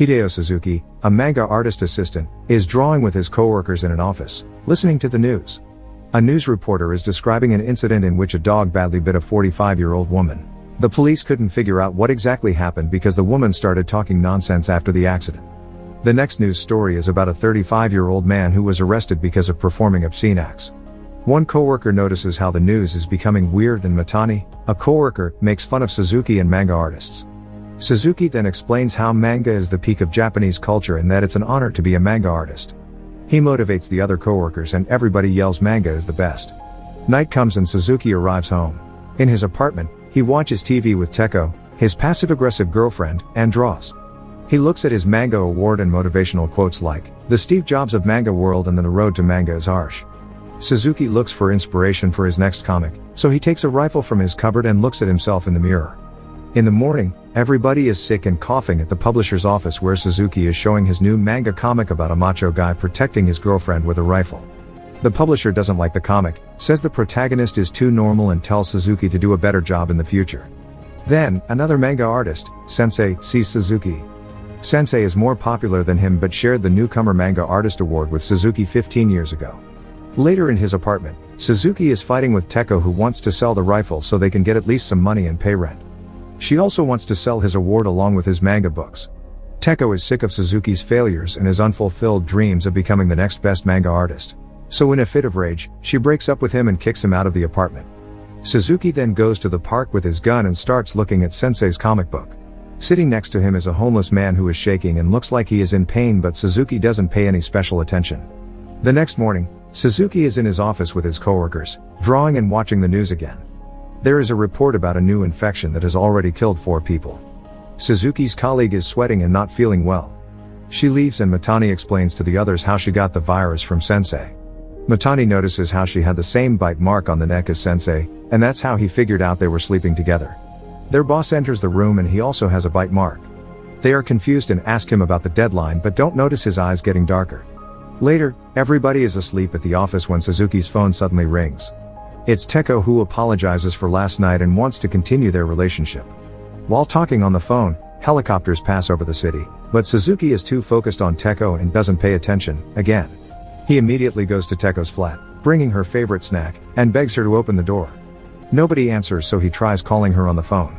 Hideo Suzuki, a manga artist assistant, is drawing with his coworkers in an office, listening to the news. A news reporter is describing an incident in which a dog badly bit a 45-year-old woman. The police couldn't figure out what exactly happened because the woman started talking nonsense after the accident. The next news story is about a 35-year-old man who was arrested because of performing obscene acts. One coworker notices how the news is becoming weird and Matani, a coworker, makes fun of Suzuki and manga artists. Suzuki then explains how manga is the peak of Japanese culture and that it's an honor to be a manga artist. He motivates the other coworkers and everybody yells manga is the best. Night comes and Suzuki arrives home. In his apartment, he watches TV with Teko, his passive-aggressive girlfriend, and draws. He looks at his manga award and motivational quotes like, "The Steve Jobs of manga world and then the road to manga is harsh." Suzuki looks for inspiration for his next comic, so he takes a rifle from his cupboard and looks at himself in the mirror. In the morning, everybody is sick and coughing at the publisher's office where Suzuki is showing his new manga comic about a macho guy protecting his girlfriend with a rifle. The publisher doesn't like the comic, says the protagonist is too normal and tells Suzuki to do a better job in the future. Then, another manga artist, Sensei, sees Suzuki. Sensei is more popular than him but shared the Newcomer Manga Artist Award with Suzuki 15 years ago. Later in his apartment, Suzuki is fighting with Teko who wants to sell the rifle so they can get at least some money and pay rent. She also wants to sell his award along with his manga books. Teko is sick of Suzuki's failures and his unfulfilled dreams of becoming the next best manga artist. So in a fit of rage, she breaks up with him and kicks him out of the apartment. Suzuki then goes to the park with his gun and starts looking at Sensei's comic book. Sitting next to him is a homeless man who is shaking and looks like he is in pain, but Suzuki doesn't pay any special attention. The next morning, Suzuki is in his office with his coworkers, drawing and watching the news again. There is a report about a new infection that has already killed 4 people. Suzuki's colleague is sweating and not feeling well. She leaves and Matani explains to the others how she got the virus from Sensei. Matani notices how she had the same bite mark on the neck as Sensei, and that's how he figured out they were sleeping together. Their boss enters the room and he also has a bite mark. They are confused and ask him about the deadline but don't notice his eyes getting darker. Later, everybody is asleep at the office when Suzuki's phone suddenly rings. It's Teko who apologizes for last night and wants to continue their relationship. While talking on the phone, helicopters pass over the city, but Suzuki is too focused on Teko and doesn't pay attention, again. He immediately goes to Teko's flat, bringing her favorite snack, and begs her to open the door. Nobody answers so he tries calling her on the phone.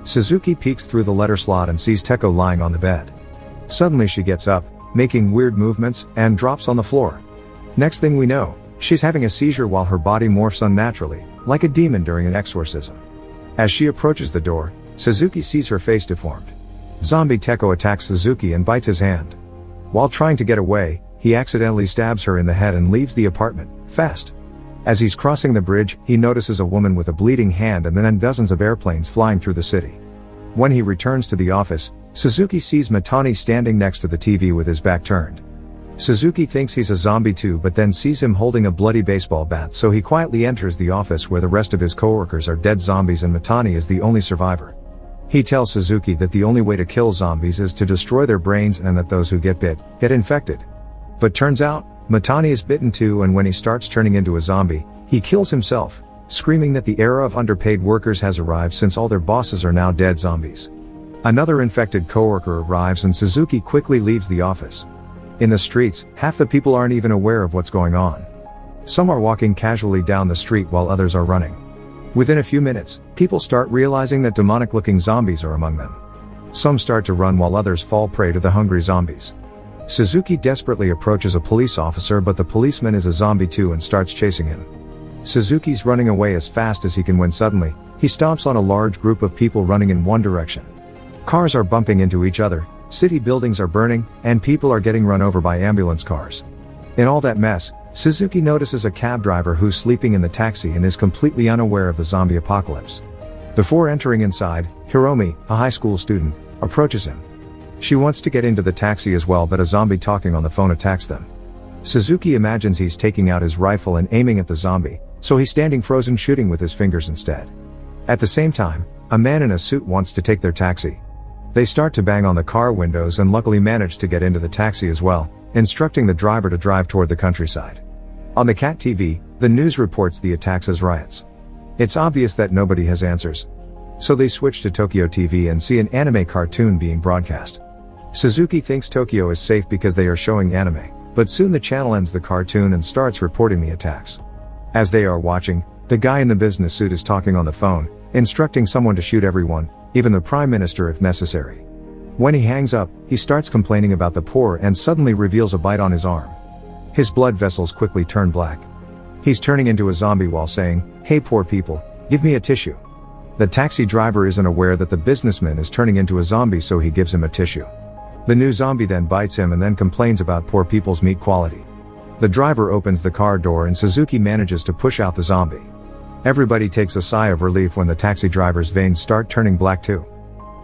Suzuki peeks through the letter slot and sees Teko lying on the bed. Suddenly she gets up, making weird movements, and drops on the floor. Next thing we know, she's having a seizure while her body morphs unnaturally, like a demon during an exorcism. As she approaches the door, Suzuki sees her face deformed. Zombie Teko attacks Suzuki and bites his hand. While trying to get away, he accidentally stabs her in the head and leaves the apartment, fast. As he's crossing the bridge, he notices a woman with a bleeding hand and then dozens of airplanes flying through the city. When he returns to the office, Suzuki sees Matani standing next to the TV with his back turned. Suzuki thinks he's a zombie too but then sees him holding a bloody baseball bat, so he quietly enters the office where the rest of his coworkers are dead zombies and Matani is the only survivor. He tells Suzuki that the only way to kill zombies is to destroy their brains and that those who get bit, get infected. But turns out, Matani is bitten too, and when he starts turning into a zombie, he kills himself, screaming that the era of underpaid workers has arrived since all their bosses are now dead zombies. Another infected coworker arrives and Suzuki quickly leaves the office. In the streets, half the people aren't even aware of what's going on. Some are walking casually down the street while others are running. Within a few minutes, people start realizing that demonic-looking zombies are among them. Some start to run while others fall prey to the hungry zombies. Suzuki desperately approaches a police officer but the policeman is a zombie too and starts chasing him. Suzuki's running away as fast as he can when suddenly, he stomps on a large group of people running in one direction. Cars are bumping into each other, city buildings are burning, and people are getting run over by ambulance cars. In all that mess, Suzuki notices a cab driver who's sleeping in the taxi and is completely unaware of the zombie apocalypse. Before entering inside, Hiromi, a high school student, approaches him. She wants to get into the taxi as well but a zombie talking on the phone attacks them. Suzuki imagines he's taking out his rifle and aiming at the zombie, so he's standing frozen shooting with his fingers instead. At the same time, a man in a suit wants to take their taxi. They start to bang on the car windows and luckily manage to get into the taxi as well, instructing the driver to drive toward the countryside. On the Cat TV, the news reports the attacks as riots. It's obvious that nobody has answers. So they switch to Tokyo TV and see an anime cartoon being broadcast. Suzuki thinks Tokyo is safe because they are showing anime, but soon the channel ends the cartoon and starts reporting the attacks. As they are watching, the guy in the business suit is talking on the phone, instructing someone to shoot everyone, even the Prime Minister if necessary. When he hangs up, he starts complaining about the poor and suddenly reveals a bite on his arm. His blood vessels quickly turn black. He's turning into a zombie while saying, "Hey poor people, give me a tissue." The taxi driver isn't aware that the businessman is turning into a zombie, so he gives him a tissue. The new zombie then bites him and then complains about poor people's meat quality. The driver opens the car door and Suzuki manages to push out the zombie. Everybody takes a sigh of relief when the taxi driver's veins start turning black too.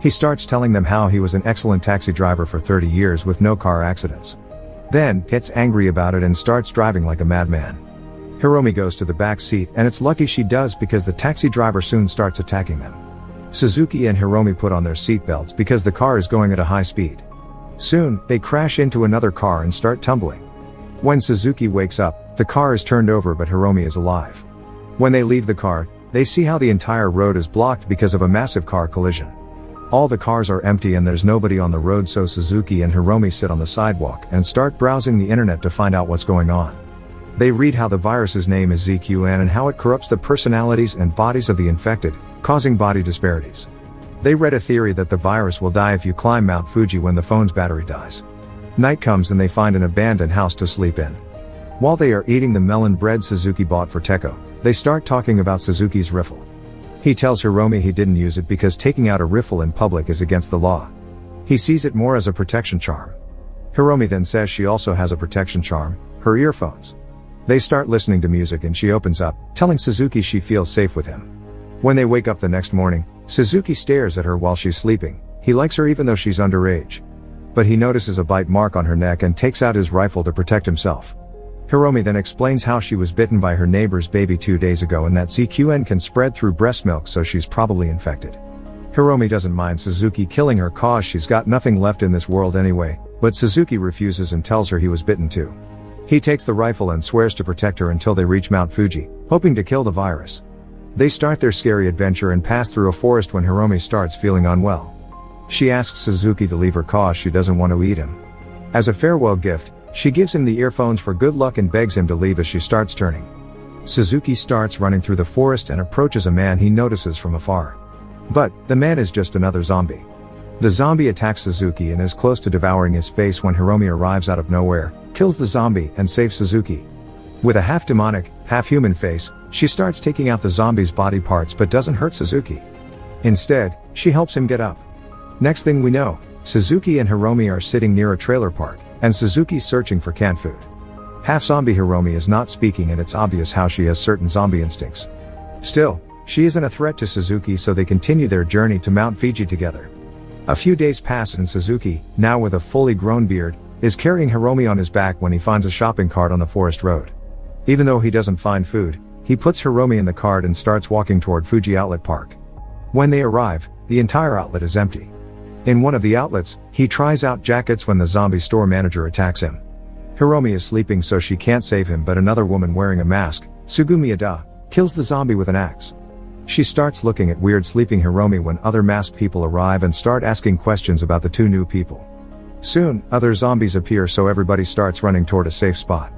He starts telling them how he was an excellent taxi driver for 30 years with no car accidents. Then, gets angry about it and starts driving like a madman. Hiromi goes to the back seat and it's lucky she does because the taxi driver soon starts attacking them. Suzuki and Hiromi put on their seatbelts because the car is going at a high speed. Soon, they crash into another car and start tumbling. When Suzuki wakes up, the car is turned over but Hiromi is alive. When they leave the car, they see how the entire road is blocked because of a massive car collision. All the cars are empty and there's nobody on the road, so Suzuki and Hiromi sit on the sidewalk and start browsing the internet to find out what's going on. They read how the virus's name is ZQN and how it corrupts the personalities and bodies of the infected, causing body disparities. They read a theory that the virus will die if you climb Mount Fuji when the phone's battery dies. Night comes and they find an abandoned house to sleep in. While they are eating the melon bread Suzuki bought for Teko, they start talking about Suzuki's riffle. He tells Hiromi he didn't use it because taking out a riffle in public is against the law. He sees it more as a protection charm. Hiromi then says she also has a protection charm, her earphones. They start listening to music and she opens up, telling Suzuki she feels safe with him. When they wake up the next morning, Suzuki stares at her while she's sleeping. He likes her even though she's underage. But he notices a bite mark on her neck and takes out his rifle to protect himself. Hiromi then explains how she was bitten by her neighbor's baby 2 days ago and that ZQN can spread through breast milk, so she's probably infected. Hiromi doesn't mind Suzuki killing her cause she's got nothing left in this world anyway, but Suzuki refuses and tells her he was bitten too. He takes the rifle and swears to protect her until they reach Mount Fuji, hoping to kill the virus. They start their scary adventure and pass through a forest when Hiromi starts feeling unwell. She asks Suzuki to leave her cause she doesn't want to eat him. As a farewell gift, she gives him the earphones for good luck and begs him to leave as she starts turning. Suzuki starts running through the forest and approaches a man he notices from afar. But, the man is just another zombie. The zombie attacks Suzuki and is close to devouring his face when Hiromi arrives out of nowhere, kills the zombie and saves Suzuki. With a half-demonic, half-human face, she starts taking out the zombie's body parts but doesn't hurt Suzuki. Instead, she helps him get up. Next thing we know, Suzuki and Hiromi are sitting near a trailer park, and Suzuki's searching for canned food. Half-zombie Hiromi is not speaking and it's obvious how she has certain zombie instincts. Still, she isn't a threat to Suzuki, so they continue their journey to Mount Fuji together. A few days pass and Suzuki, now with a fully grown beard, is carrying Hiromi on his back when he finds a shopping cart on the forest road. Even though he doesn't find food, he puts Hiromi in the cart and starts walking toward Fuji Outlet Park. When they arrive, the entire outlet is empty. In one of the outlets, he tries out jackets when the zombie store manager attacks him. Hiromi is sleeping so she can't save him, but another woman wearing a mask, Sugumi Ada, kills the zombie with an axe. She starts looking at weird sleeping Hiromi when other masked people arrive and start asking questions about the two new people. Soon, other zombies appear, so everybody starts running toward a safe spot.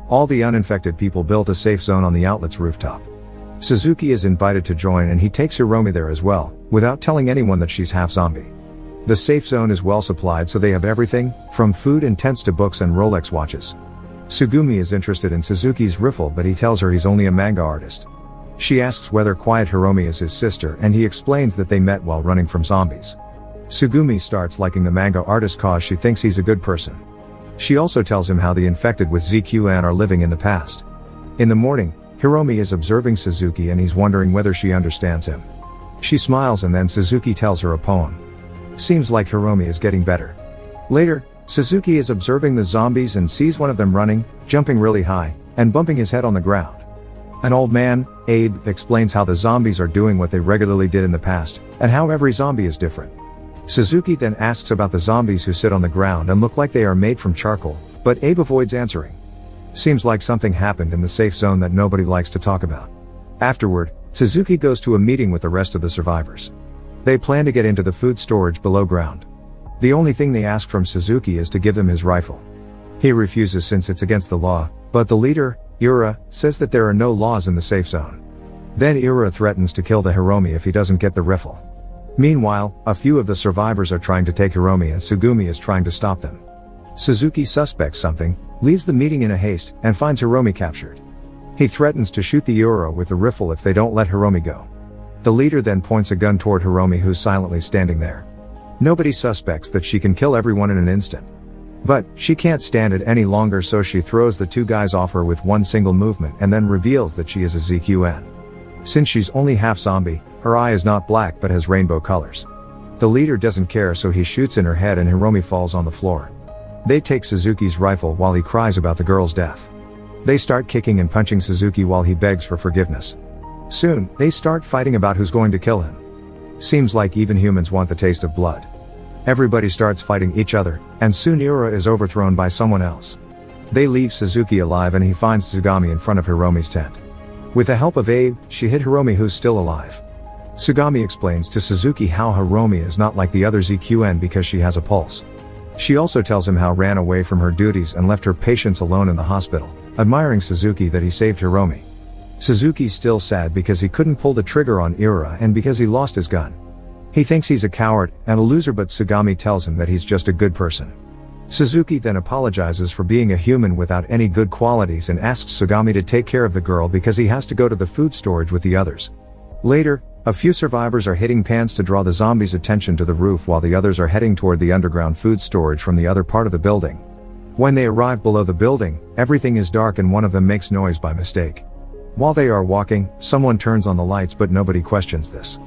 All the uninfected people built a safe zone on the outlet's rooftop. Suzuki is invited to join and he takes Hiromi there as well, without telling anyone that she's half zombie. The safe zone is well supplied, so they have everything, from food and tents to books and Rolex watches. Sugumi is interested in Suzuki's riffle, but he tells her he's only a manga artist. She asks whether Quiet Hiromi is his sister and he explains that they met while running from zombies. Sugumi starts liking the manga artist cause she thinks he's a good person. She also tells him how the infected with ZQN are living in the past. In the morning, Hiromi is observing Suzuki and he's wondering whether she understands him. She smiles and then Suzuki tells her a poem. Seems like Hiromi is getting better. Later, Suzuki is observing the zombies and sees one of them running, jumping really high, and bumping his head on the ground. An old man, Abe, explains how the zombies are doing what they regularly did in the past, and how every zombie is different. Suzuki then asks about the zombies who sit on the ground and look like they are made from charcoal, but Abe avoids answering. Seems like something happened in the safe zone that nobody likes to talk about. Afterward, Suzuki goes to a meeting with the rest of the survivors. They plan to get into the food storage below ground. The only thing they ask from Suzuki is to give them his rifle. He refuses since it's against the law, but the leader, Ira, says that there are no laws in the safe zone. Then Ira threatens to kill the Hiromi if he doesn't get the rifle. Meanwhile, a few of the survivors are trying to take Hiromi and Sugumi is trying to stop them. Suzuki suspects something, leaves the meeting in a haste, and finds Hiromi captured. He threatens to shoot the Ira with the rifle if they don't let Hiromi go. The leader then points a gun toward Hiromi, who's silently standing there. Nobody suspects that she can kill everyone in an instant. But she can't stand it any longer, so she throws the two guys off her with one single movement and then reveals that she is a ZQN. Since she's only half zombie, her eye is not black but has rainbow colors. The leader doesn't care, so he shoots in her head and Hiromi falls on the floor. They take Suzuki's rifle while he cries about the girl's death. They start kicking and punching Suzuki while he begs for forgiveness. Soon, they start fighting about who's going to kill him. Seems like even humans want the taste of blood. Everybody starts fighting each other, and soon Ira is overthrown by someone else. They leave Suzuki alive and he finds Sugami in front of Hiromi's tent. With the help of Abe, she hit Hiromi, who's still alive. Sugami explains to Suzuki how Hiromi is not like the other ZQN because she has a pulse. She also tells him how ran away from her duties and left her patients alone in the hospital, admiring Suzuki that he saved Hiromi. Suzuki's still sad because he couldn't pull the trigger on Ira and because he lost his gun. He thinks he's a coward and a loser, but Sugami tells him that he's just a good person. Suzuki then apologizes for being a human without any good qualities and asks Sugami to take care of the girl because he has to go to the food storage with the others. Later, a few survivors are hitting pans to draw the zombies' attention to the roof while the others are heading toward the underground food storage from the other part of the building. When they arrive below the building, everything is dark and one of them makes noise by mistake. While they are walking, someone turns on the lights, but nobody questions this.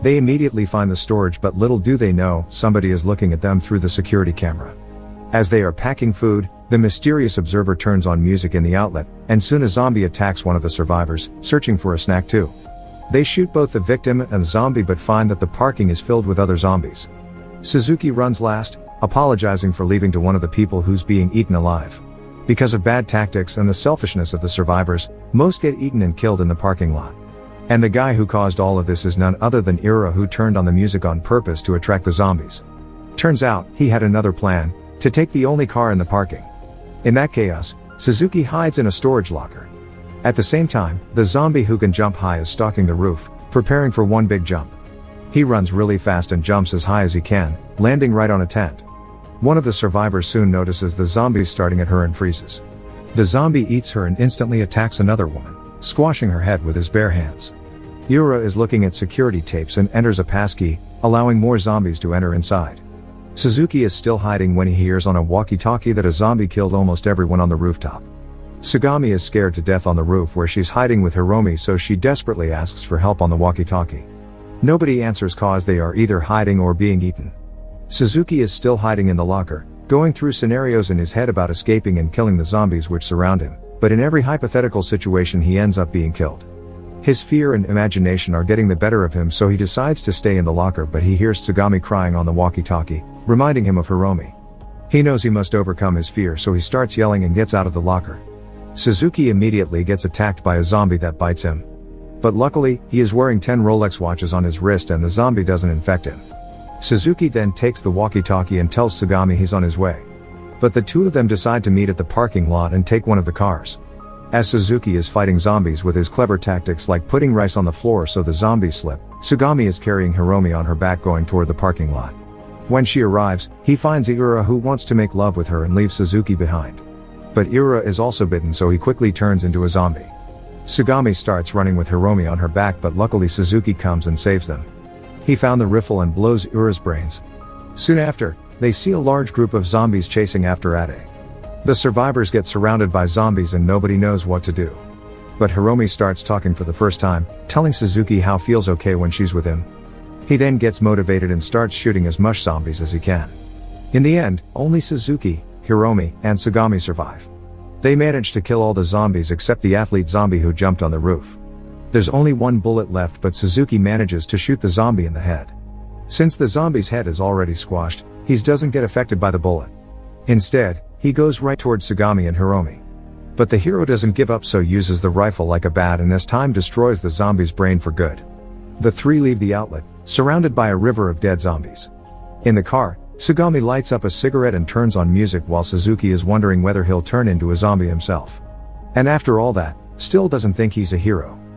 They immediately find the storage, but little do they know, somebody is looking at them through the security camera. As they are packing food, the mysterious observer turns on music in the outlet, and soon a zombie attacks one of the survivors, searching for a snack too. They shoot both the victim and the zombie but find that the parking is filled with other zombies. Suzuki runs last, apologizing for leaving to one of the people who's being eaten alive. Because of bad tactics and the selfishness of the survivors, most get eaten and killed in the parking lot. And the guy who caused all of this is none other than Ira, who turned on the music on purpose to attract the zombies. Turns out, he had another plan, to take the only car in the parking. In that chaos, Suzuki hides in a storage locker. At the same time, the zombie who can jump high is stalking the roof, preparing for one big jump. He runs really fast and jumps as high as he can, landing right on a tent. One of the survivors soon notices the zombie starting at her and freezes. The zombie eats her and instantly attacks another woman, squashing her head with his bare hands. Ira is looking at security tapes and enters a passkey, allowing more zombies to enter inside. Suzuki is still hiding when he hears on a walkie-talkie that a zombie killed almost everyone on the rooftop. Sugami is scared to death on the roof where she's hiding with Hiromi, so she desperately asks for help on the walkie-talkie. Nobody answers cause they are either hiding or being eaten. Suzuki is still hiding in the locker, going through scenarios in his head about escaping and killing the zombies which surround him, but in every hypothetical situation he ends up being killed. His fear and imagination are getting the better of him, so he decides to stay in the locker, but he hears Sugami crying on the walkie-talkie, reminding him of Hiromi. He knows he must overcome his fear, so he starts yelling and gets out of the locker. Suzuki immediately gets attacked by a zombie that bites him. But luckily, he is wearing 10 Rolex watches on his wrist and the zombie doesn't infect him. Suzuki then takes the walkie-talkie and tells Sugami he's on his way. But the two of them decide to meet at the parking lot and take one of the cars. As Suzuki is fighting zombies with his clever tactics like putting rice on the floor so the zombies slip, Sugami is carrying Hiromi on her back going toward the parking lot. When she arrives, he finds Ira, who wants to make love with her and leaves Suzuki behind. But Ira is also bitten, so he quickly turns into a zombie. Sugami starts running with Hiromi on her back, but luckily Suzuki comes and saves them. He found the rifle and blows Ira's brains. Soon after, they see a large group of zombies chasing after Ade. The survivors get surrounded by zombies and nobody knows what to do. But Hiromi starts talking for the first time, telling Suzuki how feels okay when she's with him. He then gets motivated and starts shooting as much zombies as he can. In the end, only Suzuki, Hiromi, and Sugami survive. They manage to kill all the zombies except the athlete zombie who jumped on the roof. There's only one bullet left, but Suzuki manages to shoot the zombie in the head. Since the zombie's head is already squashed, he doesn't get affected by the bullet. Instead, he goes right towards Sugami and Hiromi. But the hero doesn't give up, so uses the rifle like a bat and as time destroys the zombie's brain for good. The three leave the outlet, surrounded by a river of dead zombies. In the car, Sugami lights up a cigarette and turns on music while Suzuki is wondering whether he'll turn into a zombie himself. And after all that, still doesn't think he's a hero.